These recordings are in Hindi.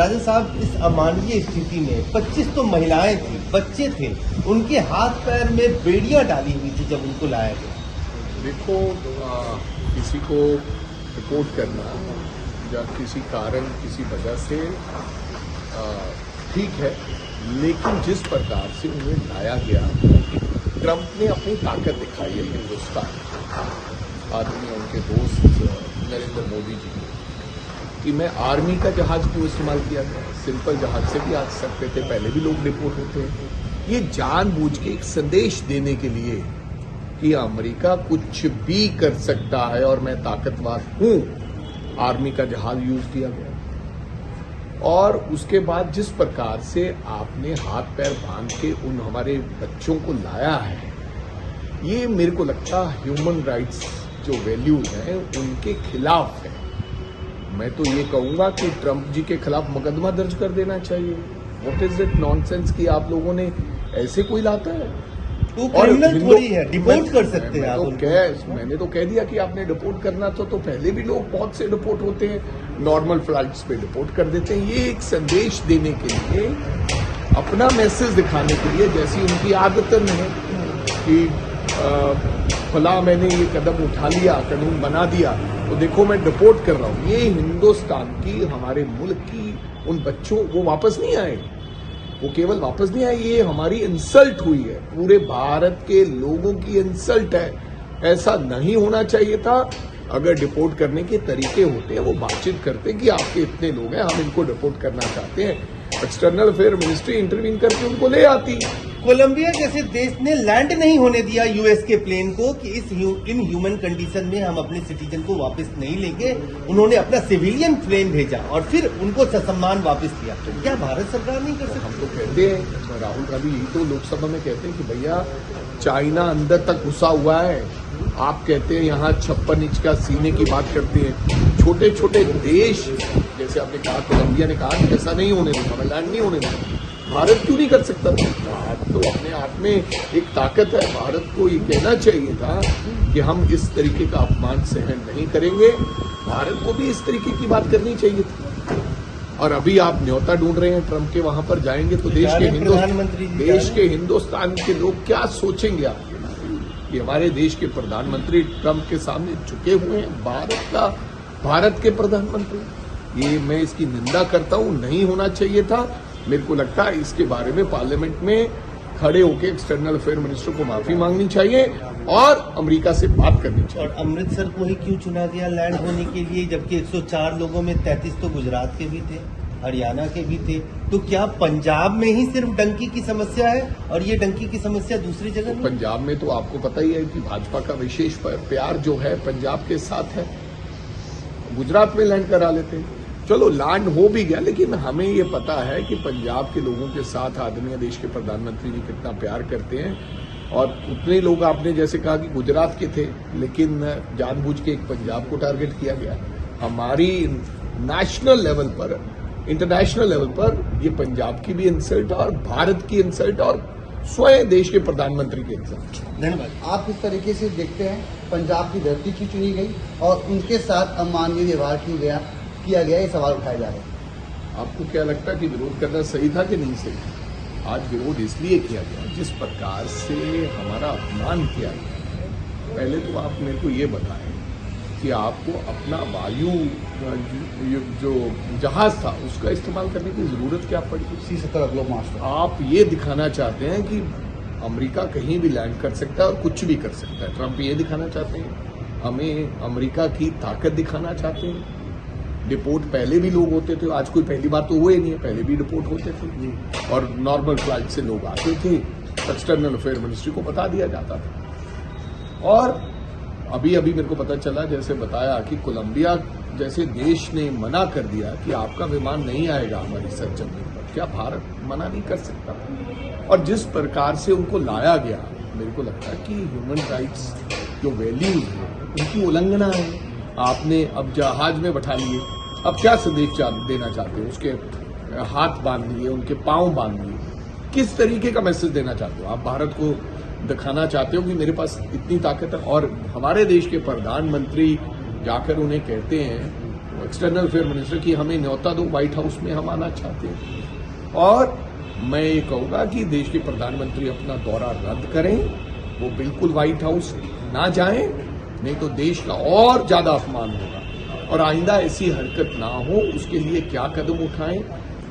राजा साहब, इस अमानवीय स्थिति में 25 तो महिलाएं थी, बच्चे थे, उनके हाथ पैर में बेड़ियां डाली हुई थी जब उनको लाया गया। देखो, किसी को रिपोर्ट करना या किसी कारण किसी वजह से ठीक है, लेकिन जिस प्रकार से उन्हें लाया गया, ट्रंप ने अपनी ताकत दिखाई है हिंदुस्तान आदमी उनके दोस्त नरेंद्र मोदी जी कि मैं आर्मी का जहाज क्यों इस्तेमाल किया गया, सिंपल जहाज से भी आ सकते थे, पहले भी लोग डिपोर्ट होते हैं। ये जानबूझ के एक संदेश देने के लिए कि अमेरिका कुछ भी कर सकता है और मैं ताकतवर हूं, आर्मी का जहाज यूज किया गया। और उसके बाद जिस प्रकार से आपने हाथ पैर बांध के उन हमारे बच्चों को लाया है, ये मेरे को लगता है ह्यूमन राइट्स जो वैल्यूज हैं उनके खिलाफ है। मैं तो ये कहूंगा कि ट्रंप जी के खिलाफ मुकदमा दर्ज कर देना चाहिए। व्हाट इज इट नॉनसेंस कि आप लोगों ने ऐसे कोई लाता है, वो क्रिमिनल थोड़ी है, डिपोर्ट कर सकते हैं आप। मैंने तो कह दिया कि आपने डिपोर्ट करना तो पहले भी लोग बहुत से डिपोर्ट होते हैं, नॉर्मल फ्लाइट्स पे डिपोर्ट कर देते हैं। ये एक संदेश देने के लिए, अपना मैसेज दिखाने के लिए, जैसी उनकी आदतन है कि फला मैंने ये कदम उठा लिया, कानून बना दिया, तो देखो मैं डिपोर्ट कर रहा हूं। ये हिंदुस्तान की, हमारे मुल्क की उन बच्चों, वो वापस नहीं आए, वो केवल वापस नहीं आए, ये हमारी इंसल्ट हुई है, पूरे भारत के लोगों की इंसल्ट है। ऐसा नहीं होना चाहिए था। अगर डिपोर्ट करने के तरीके होते हैं, वो बातचीत करते कि आपके इतने लोग हैं, हम इनको डिपोर्ट करना चाहते हैं, एक्सटर्नल अफेयर मिनिस्ट्री इंटरवीन करके उनको ले आती। कोलंबिया जैसे देश ने लैंड नहीं होने दिया यूएस के प्लेन को कि इन ह्यूमन कंडीशन में हम अपने सिटीजन को वापस नहीं लेंगे। उन्होंने अपना सिविलियन प्लेन भेजा और फिर उनको ससम्मान वापस किया। तो क्या भारत सरकार नहीं कर सकती? हम तो कहते हैं, राहुल गांधी यही तो लोकसभा में कहते हैं कि भैया चाइना अंदर तक घुसा हुआ है। आप कहते हैं यहाँ 56 इंच का सीने की बात करते हैं। छोटे छोटे देश, जैसे आपने कहा, कोलंबिया ने कहा कि ऐसा नहीं होने देगा, लैंड नहीं होने देगा। भारत क्यों नहीं कर सकता? भारत तो अपने आप में एक ताकत है। भारत को ये कहना चाहिए था कि हम इस तरीके का अपमान सहन नहीं करेंगे। भारत को भी इस तरीके की बात करनी चाहिए थी। और अभी आप न्योता ढूंढ रहे हैं ट्रंप के, वहां पर जाएंगे तो देश के हिंदुस्तान के लोग क्या सोचेंगे आप कि हमारे देश के प्रधानमंत्री ट्रंप के सामने झुके हुए हैं? भारत के प्रधानमंत्री, ये मैं इसकी निंदा करता हूं, नहीं होना चाहिए था। मेरे को लगता है इसके बारे में पार्लियामेंट में खड़े होकर एक्सटर्नल अफेयर मिनिस्टर को माफी मांगनी चाहिए और अमेरिका से बात करनी चाहिए। और अमृतसर को ही क्यों चुना गया लैंड होने के लिए, जबकि 104 लोगों में 33 तो गुजरात के भी थे, हरियाणा के भी थे? तो क्या पंजाब में ही सिर्फ डंकी की समस्या है और ये डंकी की समस्या दूसरी जगह नहीं? पंजाब में तो आपको पता ही है कि भाजपा का विशेष प्यार जो है पंजाब के साथ है। गुजरात में लैंड करा लेते हैं, चलो लैंड हो भी गया, लेकिन हमें ये पता है कि पंजाब के लोगों के साथ आदरणीय देश के प्रधानमंत्री जी कितना प्यार करते हैं। और उतने लोग आपने जैसे कहा कि गुजरात के थे, लेकिन जानबूझ के एक पंजाब को टारगेट किया गया। हमारी नेशनल लेवल पर, इंटरनेशनल लेवल पर ये पंजाब की भी इंसल्ट है और भारत की इंसल्ट और स्वयं देश के प्रधानमंत्री की इंसल्ट। धन्यवाद। आप किस तरीके से देखते हैं पंजाब की धरती की चुनी गई और उनके साथ अमानवीय व्यवहार किया गया, ये सवाल उठाए जा रहे हैं? आपको क्या लगता है कि विरोध करना सही था कि नहीं सही? आज विरोध इसलिए किया गया जिस प्रकार से हमारा अपमान किया गया। पहले तो आप मेरे को ये बताएं कि आपको अपना वायु जो जहाज था उसका इस्तेमाल करने की जरूरत क्या पड़ी? C-17 Globemaster. आप ये दिखाना चाहते हैं कि अमेरिका कहीं भी लैंड कर सकता है और कुछ भी कर सकता है। ट्रंप ये दिखाना चाहते हैं, हमें अमेरिका की ताकत दिखाना चाहते हैं। डिपोर्ट पहले भी लोग होते थे, आज कोई पहली बार तो हुए नहीं है, पहले भी डिपोर्ट होते थे और नॉर्मल फ्लाइट से लोग आते थे, एक्सटर्नल अफेयर मिनिस्ट्री को बता दिया जाता था। और अभी मेरे को पता चला, जैसे बताया कि कोलंबिया जैसे देश ने मना कर दिया कि आपका विमान नहीं आएगा हमारी सर जमीन पर। क्या भारत मना नहीं कर सकता? और जिस प्रकार से उनको लाया गया, मेरे को लगता है कि ह्यूमन राइट्स जो वैल्यूज है उनकी उल्लंघना है। आपने अब जहाज में बैठा लिए, अब क्या संदेश देना चाहते हो? उसके हाथ बांध लिए, उनके पांव बांध लिए, किस तरीके का मैसेज देना चाहते हो? आप भारत को दिखाना चाहते हो कि मेरे पास इतनी ताकत है? और हमारे देश के प्रधानमंत्री जाकर उन्हें कहते हैं एक्सटर्नल अफेयर मिनिस्टर की हमें न्योता दो, व्हाइट हाउस में हम आना चाहते हैं। और मैं ये कहूंगा कि देश के प्रधानमंत्री अपना दौरा रद्द करें, वो बिल्कुल व्हाइट हाउस ना जाएं, नहीं तो देश का और ज्यादा अपमान होगा और आइंदा ऐसी हरकत ना हो, उसके लिए क्या कदम उठाएं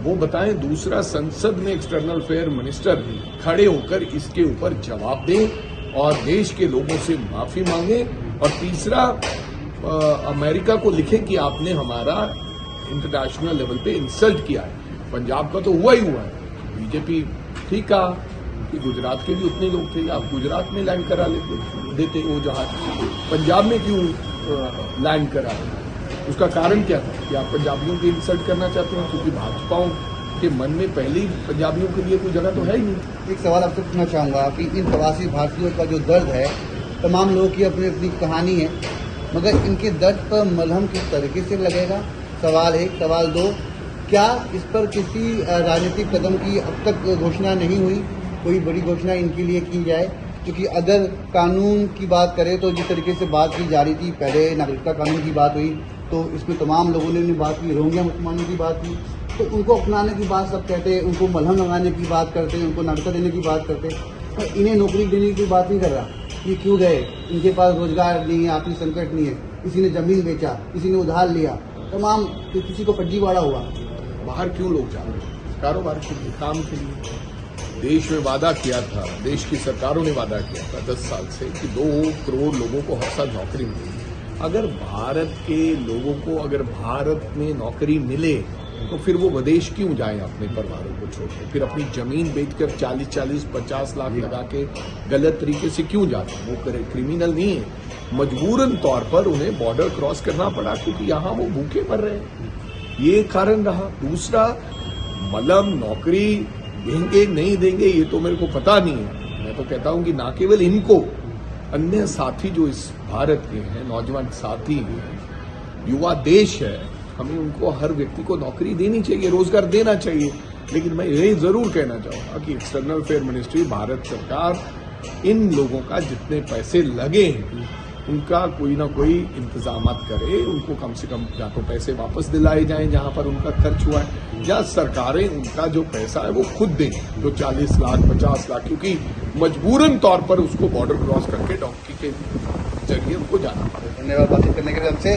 वो बताएं। दूसरा, संसद में एक्सटर्नल अफेयर मिनिस्टर खड़े होकर इसके ऊपर जवाब दें और देश के लोगों से माफी मांगे। और तीसरा, अमेरिका को लिखें कि आपने हमारा इंटरनेशनल लेवल पे इंसल्ट किया है। पंजाब का तो हुआ ही हुआ है, बीजेपी ठीक कहा कि गुजरात के भी उतने लोग थे, आप गुजरात में लैंड करा देते वो जहाज, पंजाब में क्यों लैंड करा? उसका कारण क्या था कि आप पंजाबियों की इंसल्ट करना चाहते हैं? क्योंकि भाजपाओं के मन में पहले ही पंजाबियों के लिए कोई जगह तो है ही नहीं। एक सवाल आपसे पूछना चाहूँगा कि इन प्रवासी भारतीयों का जो दर्द है, तमाम लोगों की अपनी अपनी कहानी है, मगर इनके दर्द पर मलहम किस तरीके से लगेगा? सवाल एक। सवाल दो, क्या इस पर किसी राजनीतिक कदम की अब तक घोषणा नहीं हुई? कोई बड़ी घोषणा इनके लिए की जाए? क्योंकि अगर कानून की बात करें तो जिस तरीके से बात की जा रही थी, पहले नागरिकता कानून की बात हुई तो इसमें तमाम लोगों ने बात की, रोहिंग्या मुसलमानों की बात की, तो उनको अपनाने की बात सब कहते हैं, उनको मलहम लगाने की बात करते हैं, उनको नागरिकता देने की बात करते हैं, और इन्हें नौकरी देने की बात नहीं कर रहा। ये क्यों गए? इनके पास रोजगार नहीं है, आर्थिक संकट नहीं है, किसी ने जमीन बेचा, किसी ने उधार लिया, तमाम किसी को फर्जीवाड़ा हुआ। बाहर क्यों लोग जा रहे हैं? कारोबार के लिए, काम के लिए। देश में वादा किया था, देश की सरकारों ने वादा किया था 10 साल से कि 2 करोड़ लोगों को हर साल नौकरी मिलेगी। अगर भारत के लोगों को अगर भारत में नौकरी मिले तो फिर वो विदेश क्यों जाएं अपने परिवारों को छोड़ के? फिर अपनी जमीन बेचकर 40-40, 50 लाख लगा के गलत तरीके से क्यों जाते हैं? वो क्रिमिनल नहीं है, मजबूरन तौर पर उन्हें बॉर्डर क्रॉस करना पड़ा क्योंकि यहाँ वो भूखे मर रहे हैं, ये कारण रहा। दूसरा, मलम नौकरी देंगे नहीं देंगे ये तो मेरे को पता नहीं है। मैं तो कहता हूं कि ना केवल इनको, अन्य साथी जो इस भारत के हैं, नौजवान साथी हैं, युवा देश है, हमें उनको हर व्यक्ति को नौकरी देनी चाहिए, रोजगार देना चाहिए। लेकिन मैं ये जरूर कहना चाहूंगा कि एक्सटर्नल अफेयर मिनिस्ट्री, भारत सरकार इन लोगों का जितने पैसे लगे हैं उनका कोई ना कोई इंतजाम करे, उनको कम से कम या तो पैसे वापस दिलाए जाएं जहां पर उनका खर्च हुआ है, या सरकारें उनका जो पैसा है वो खुद दें, जो 40 लाख 50 लाख, क्योंकि मजबूरन तौर पर उसको बॉर्डर क्रॉस करके डॉक्टरी के जरिए उनको जाना पड़े। धन्यवाद बातचीत करने के लिए हमसे।